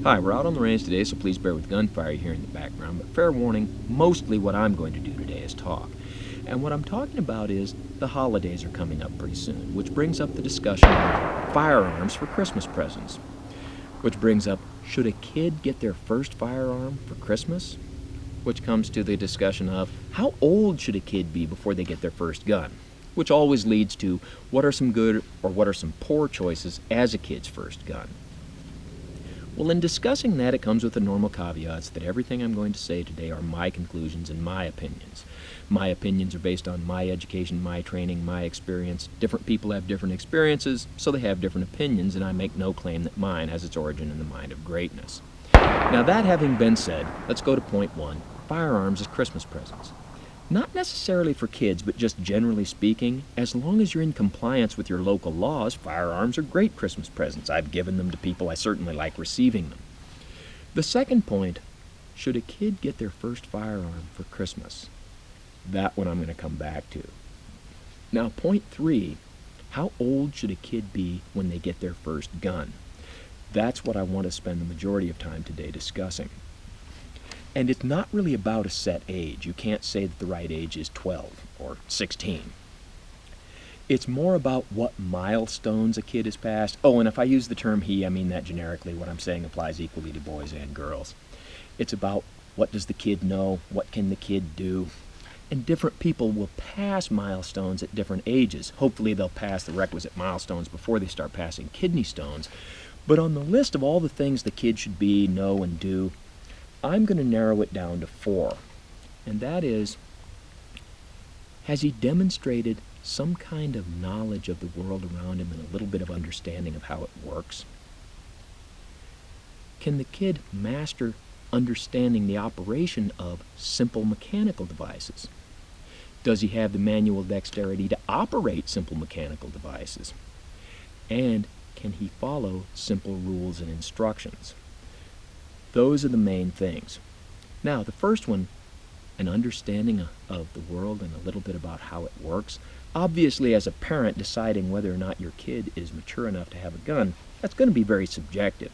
Hi, we're out on the range today, so please bear with gunfire you hear in the background, but fair warning, mostly what I'm going to do today is talk. And what I'm talking about is the holidays are coming up pretty soon, which brings up the discussion of firearms for Christmas presents. Which brings up, should a kid get their first firearm for Christmas? Which comes to the discussion of, how old should a kid be before they get their first gun? Which always leads to, what are some good or what are some poor choices as a kid's first gun? Well, in discussing that, it comes with the normal caveats that everything I'm going to say today are my conclusions and my opinions. My opinions are based on my education, my training, my experience. Different people have different experiences, so they have different opinions, and I make no claim that mine has its origin in the mind of greatness. Now, that having been said, let's go to point one, firearms as Christmas presents. Not necessarily for kids, but just generally speaking, as long as you're in compliance with your local laws, firearms are great Christmas presents. I've given them to people. I certainly like receiving them. The second point, should a kid get their first firearm for Christmas? That one I'm going to come back to. Now, point three, how old should a kid be when they get their first gun? That's what I want to spend the majority of time today discussing. And it's not really about a set age. You can't say that the right age is 12 or 16. It's more about what milestones a kid has passed. Oh, and if I use the term he, I mean that generically. What I'm saying applies equally to boys and girls. It's about what does the kid know, what can the kid do. And different people will pass milestones at different ages. Hopefully they'll pass the requisite milestones before they start passing kidney stones. But on the list of all the things the kid should be, know, and do, I'm going to narrow it down to 4, and that is, has he demonstrated some kind of knowledge of the world around him and a little bit of understanding of how it works? Can the kid master understanding the operation of simple mechanical devices? Does he have the manual dexterity to operate simple mechanical devices? And can he follow simple rules and instructions? Those are the main things. Now, the first one, an understanding of the world and a little bit about how it works. Obviously, as a parent deciding whether or not your kid is mature enough to have a gun, that's going to be very subjective.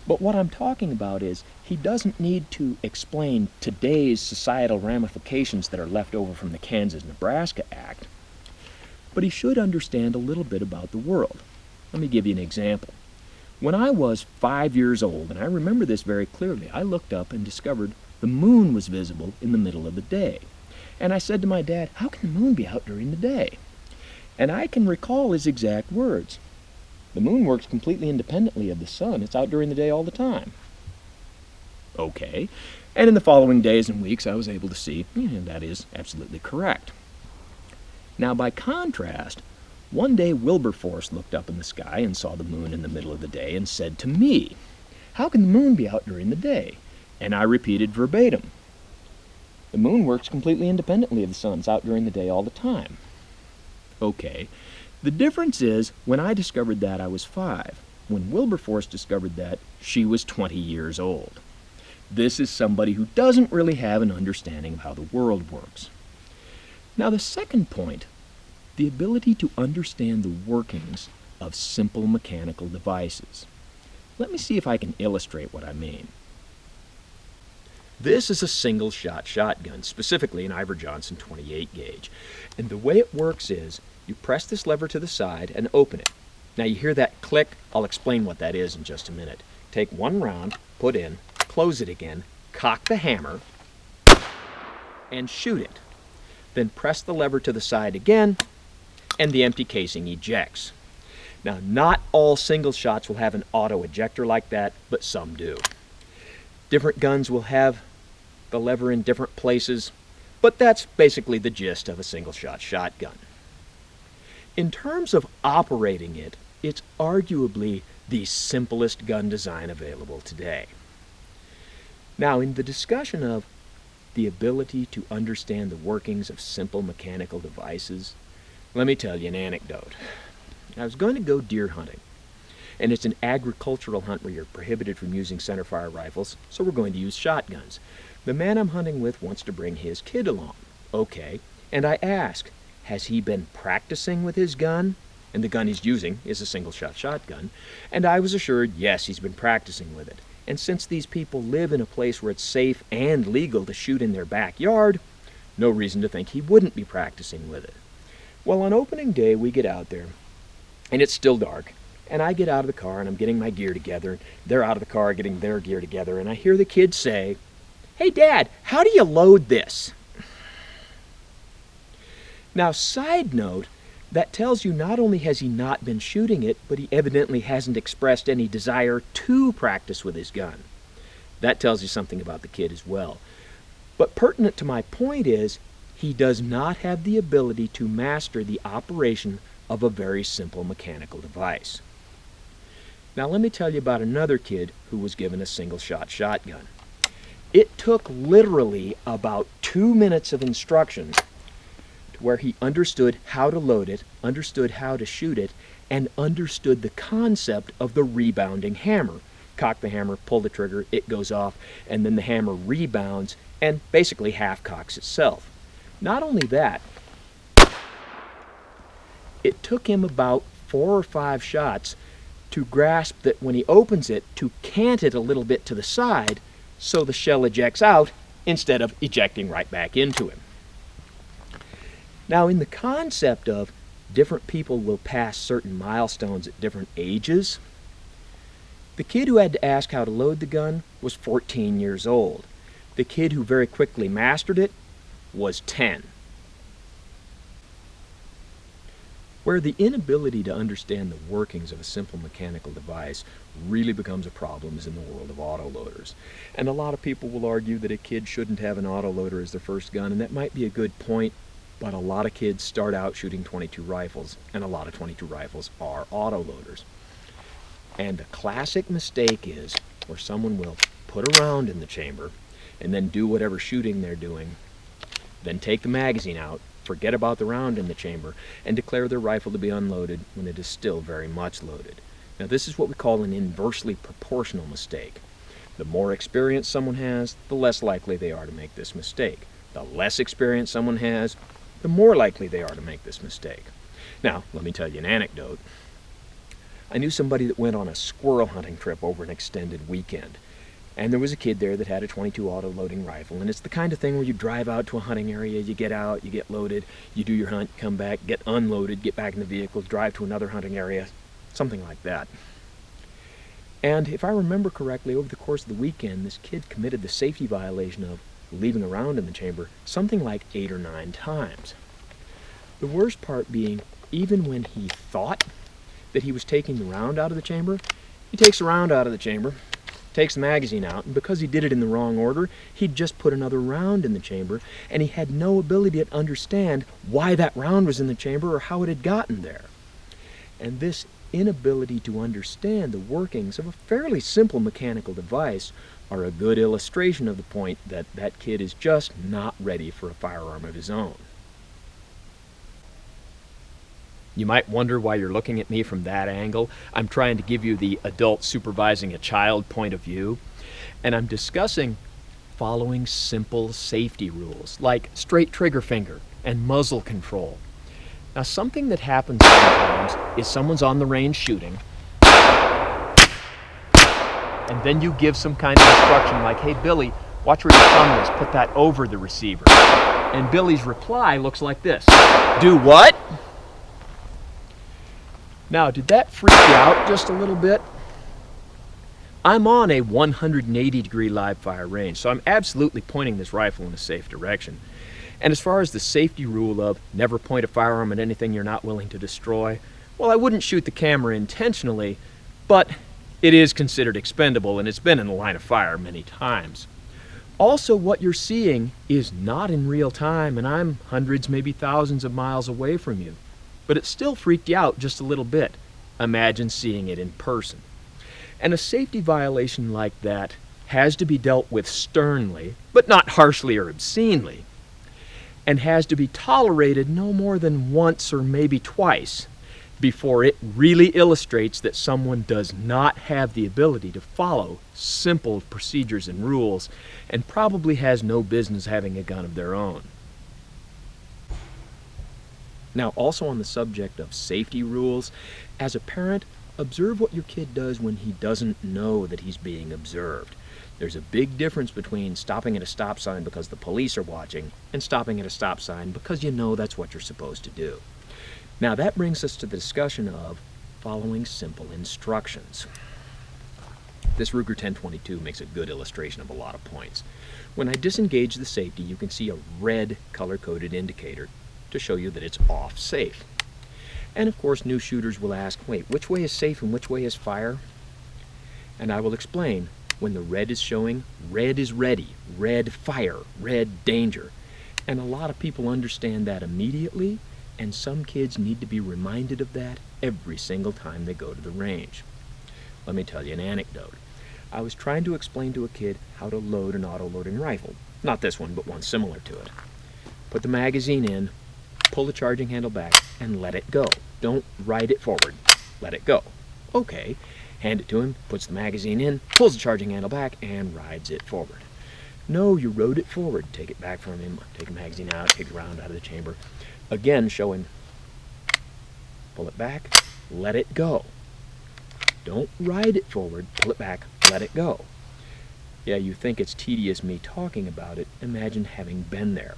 But what I'm talking about is he doesn't need to explain today's societal ramifications that are left over from the Kansas-Nebraska Act, but he should understand a little bit about the world. Let me give you an example. When I was 5 years old, and I remember this very clearly, I looked up and discovered the moon was visible in the middle of the day. And I said to my dad, how can the moon be out during the day? And I can recall his exact words. The moon works completely independently of the sun. It's out during the day all the time. Okay. And in the following days and weeks, I was able to see, that is absolutely correct. Now, by contrast, one day Wilberforce looked up in the sky and saw the moon in the middle of the day and said to me, how can the moon be out during the day? And I repeated verbatim, the moon works completely independently of the sun. It's out during the day all the time. Okay. The difference is, when I discovered that, I was 5. When Wilberforce discovered that, she was 20 years old. This is somebody who doesn't really have an understanding of how the world works. Now, the second point, the ability to understand the workings of simple mechanical devices. Let me see if I can illustrate what I mean. This is a single-shot shotgun, specifically an Iver Johnson 28 gauge. And the way it works is, you press this lever to the side and open it. Now you hear that click. I'll explain what that is in just a minute. Take one round, put in, close it again, cock the hammer, and shoot it. Then press the lever to the side again, and the empty casing ejects. Now, not all single shots will have an auto ejector like that, but some do. Different guns will have the lever in different places, but that's basically the gist of a single shot shotgun. In terms of operating it, it's arguably the simplest gun design available today. Now, in the discussion of the ability to understand the workings of simple mechanical devices, let me tell you an anecdote. I was going to go deer hunting, and it's an agricultural hunt where you're prohibited from using centerfire rifles, so we're going to use shotguns. The man I'm hunting with wants to bring his kid along. Okay, and I ask, has he been practicing with his gun? And the gun he's using is a single-shot shotgun. And I was assured, yes, he's been practicing with it. And since these people live in a place where it's safe and legal to shoot in their backyard, no reason to think he wouldn't be practicing with it. Well, on opening day, we get out there, and it's still dark, and I get out of the car, and I'm getting my gear together, and they're out of the car getting their gear together, and I hear the kid say, "Hey, Dad, how do you load this?" Now, side note, that tells you not only has he not been shooting it, but he evidently hasn't expressed any desire to practice with his gun. That tells you something about the kid as well. But pertinent to my point is, he does not have the ability to master the operation of a very simple mechanical device. Now let me tell you about another kid who was given a single-shot shotgun. It took literally about 2 minutes of instruction to where he understood how to load it, understood how to shoot it, and understood the concept of the rebounding hammer. Cock the hammer, pull the trigger, it goes off, and then the hammer rebounds and basically half-cocks itself. Not only that, it took him about 4 or 5 shots to grasp that when he opens it, to cant it a little bit to the side so the shell ejects out instead of ejecting right back into him. Now, in the concept of different people will pass certain milestones at different ages, the kid who had to ask how to load the gun was 14 years old. The kid who very quickly mastered it was 10. Where the inability to understand the workings of a simple mechanical device really becomes a problem is in the world of autoloaders. And a lot of people will argue that a kid shouldn't have an autoloader as their first gun, and that might be a good point, but a lot of kids start out shooting .22 rifles, and a lot of .22 rifles are autoloaders. And a classic mistake is where someone will put a round in the chamber and then do whatever shooting they're doing, then take the magazine out, forget about the round in the chamber, and declare their rifle to be unloaded when it is still very much loaded. Now, this is what we call an inversely proportional mistake. The more experience someone has, the less likely they are to make this mistake. The less experience someone has, the more likely they are to make this mistake. Now, let me tell you an anecdote. I knew somebody that went on a squirrel hunting trip over an extended weekend. And there was a kid there that had a .22 auto-loading rifle, and it's the kind of thing where you drive out to a hunting area, you get out, you get loaded, you do your hunt, come back, get unloaded, get back in the vehicle, drive to another hunting area, something like that. And if I remember correctly, over the course of the weekend, this kid committed the safety violation of leaving a round in the chamber something like 8 or 9 times. The worst part being, even when he thought that he was taking the round out of the chamber, he takes the round out of the chamber, takes the magazine out, and because he did it in the wrong order, he'd just put another round in the chamber, and he had no ability to understand why that round was in the chamber or how it had gotten there. And this inability to understand the workings of a fairly simple mechanical device are a good illustration of the point that that kid is just not ready for a firearm of his own. You might wonder why you're looking at me from that angle. I'm trying to give you the adult supervising a child point of view, and I'm discussing following simple safety rules like straight trigger finger and muzzle control. Now, something that happens sometimes is someone's on the range shooting, and then you give some kind of instruction like, "Hey, Billy, watch where your thumb is, put that over the receiver." And Billy's reply looks like this: "Do what?" Now, did that freak you out just a little bit? I'm on a 180-degree live fire range, so I'm absolutely pointing this rifle in a safe direction. And as far as the safety rule of never point a firearm at anything you're not willing to destroy, well, I wouldn't shoot the camera intentionally, but it is considered expendable, and it's been in the line of fire many times. Also, what you're seeing is not in real time, and I'm hundreds, maybe thousands of miles away from you. But it still freaked you out just a little bit. Imagine seeing it in person. And a safety violation like that has to be dealt with sternly, but not harshly or obscenely, and has to be tolerated no more than once or maybe twice before it really illustrates that someone does not have the ability to follow simple procedures and rules and probably has no business having a gun of their own. Now, also on the subject of safety rules, as a parent, Observe what your kid does when he doesn't know that he's being observed. There's a big difference between stopping at a stop sign because the police are watching and stopping at a stop sign because you know that's what you're supposed to do. Now that brings us to the discussion of following simple instructions. This Ruger 1022 makes a good illustration of a lot of points. When I disengage the safety, you can see a red color-coded indicator to show you that it's off safe. And of course, new shooters will ask, wait, which way is safe and which way is fire? And I will explain, when the red is showing, red is ready, red fire, red danger. And a lot of people understand that immediately, and some kids need to be reminded of that every single time they go to the range. Let me tell you an anecdote. I was trying to explain to a kid how to load an auto-loading rifle. Not this one, but one similar to it. Put the magazine in, pull the charging handle back, and let it go. Don't ride it forward. Let it go. Okay. Hand it to him, puts the magazine in, pulls the charging handle back, and rides it forward. No, you rode it forward. Take it back from him, take the magazine out, take the round out of the chamber. Again, show him. Pull it back, let it go. Don't ride it forward, pull it back, let it go. Yeah, you think it's tedious me talking about it. Imagine having been there.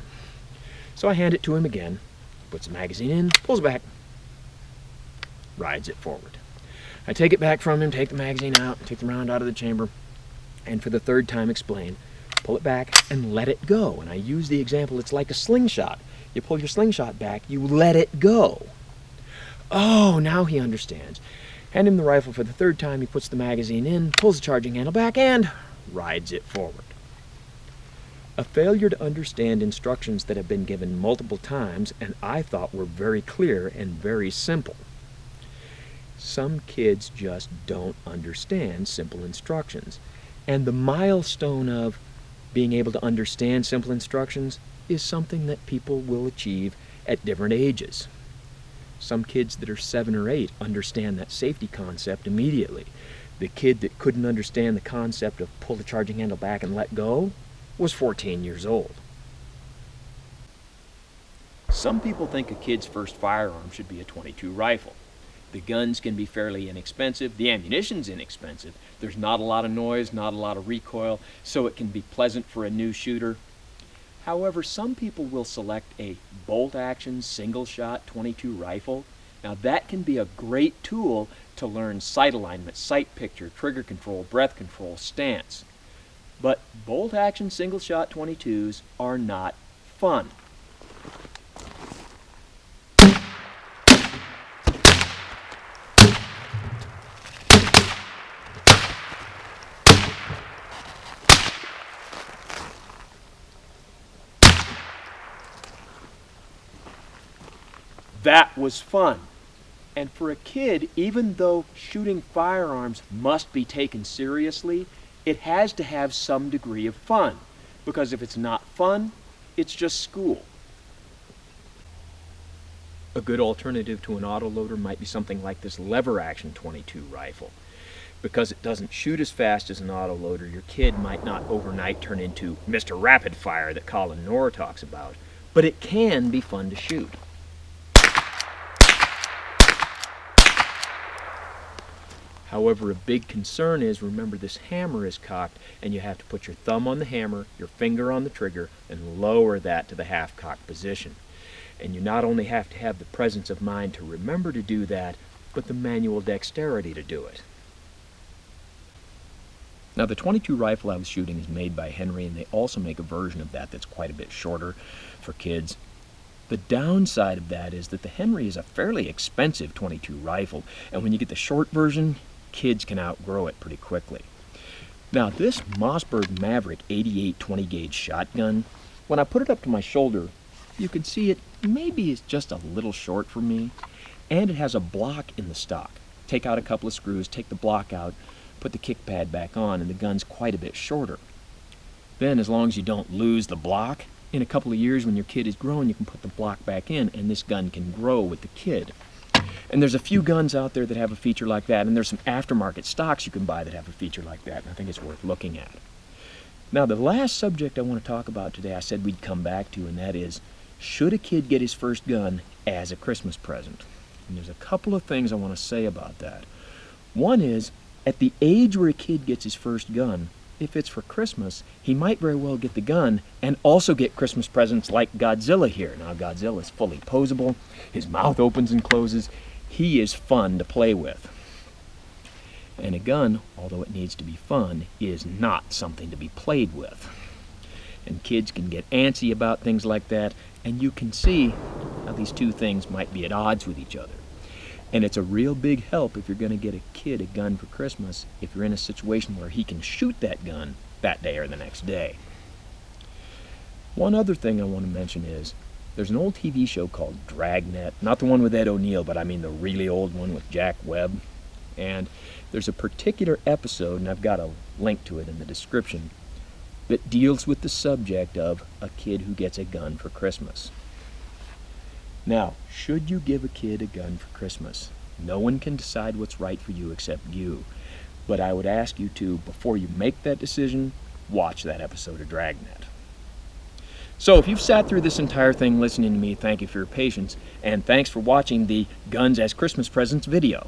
So I hand it to him again, puts the magazine in, pulls it back, rides it forward. I take it back from him, take the magazine out, take the round out of the chamber, and for the third time explain, pull it back and let it go. And I use the example, it's like a slingshot. You pull your slingshot back, you let it go. Oh, now he understands. Hand him the rifle for the third time, he puts the magazine in, pulls the charging handle back, and rides it forward. A failure to understand instructions that have been given multiple times and I thought were very clear and very simple. Some kids just don't understand simple instructions. And the milestone of being able to understand simple instructions is something that people will achieve at different ages. Some kids that are 7 or 8 understand that safety concept immediately. The kid that couldn't understand the concept of pull the charging handle back and let go was 14 years old. Some people think a kid's first firearm should be a .22 rifle. The guns can be fairly inexpensive, the ammunition's inexpensive, there's not a lot of noise, not a lot of recoil, so it can be pleasant for a new shooter. However, some people will select a bolt-action, single-shot .22 rifle. Now that can be a great tool to learn sight alignment, sight picture, trigger control, breath control, stance. But bolt-action, single-shot .22s are not fun. That was fun. And for a kid, even though shooting firearms must be taken seriously, it has to have some degree of fun. Because if it's not fun, it's just school. A good alternative to an autoloader might be something like this lever-action .22 rifle. Because it doesn't shoot as fast as an autoloader, your kid might not overnight turn into Mr. Rapid Fire that Colin Noor talks about. But it can be fun to shoot. However, a big concern is, remember, this hammer is cocked and you have to put your thumb on the hammer, your finger on the trigger, and lower that to the half-cocked position. And you not only have to have the presence of mind to remember to do that, but the manual dexterity to do it. Now, the .22 rifle I was shooting is made by Henry, and they also make a version of that that's quite a bit shorter for kids. The downside of that is that the Henry is a fairly expensive .22 rifle, and when you get the short version, kids can outgrow it pretty quickly. Now, this Mossberg Maverick 88 20-gauge shotgun, when I put it up to my shoulder, you can see it maybe is just a little short for me, and it has a block in the stock. Take out a couple of screws, take the block out, put the kick pad back on, and the gun's quite a bit shorter. Then, as long as you don't lose the block, in a couple of years when your kid is grown, you can put the block back in, and this gun can grow with the kid. And there's a few guns out there that have a feature like that, and there's some aftermarket stocks you can buy that have a feature like that, and I think it's worth looking at. Now, the last subject I want to talk about today, I said we'd come back to, and that is, should a kid get his first gun as a Christmas present? And there's a couple of things I want to say about that. One is, at the age where a kid gets his first gun, if it's for Christmas, he might very well get the gun and also get Christmas presents like Godzilla here. Now, Godzilla is fully posable. His mouth opens and closes. He is fun to play with. And a gun, although it needs to be fun, is not something to be played with. And kids can get antsy about things like that, and you can see how these two things might be at odds with each other. And it's a real big help if you're going to get a kid a gun for Christmas if you're in a situation where he can shoot that gun that day or the next day. One other thing I want to mention is there's an old TV show called Dragnet, not the one with Ed O'Neill, but I mean the really old one with Jack Webb. And there's a particular episode, and I've got a link to it in the description, that deals with the subject of a kid who gets a gun for Christmas. Now, should you give a kid a gun for Christmas? No one can decide what's right for you except you. But I would ask you to, before you make that decision, watch that episode of Dragnet. So if you've sat through this entire thing listening to me, thank you for your patience, and thanks for watching the Guns as Christmas Presents video.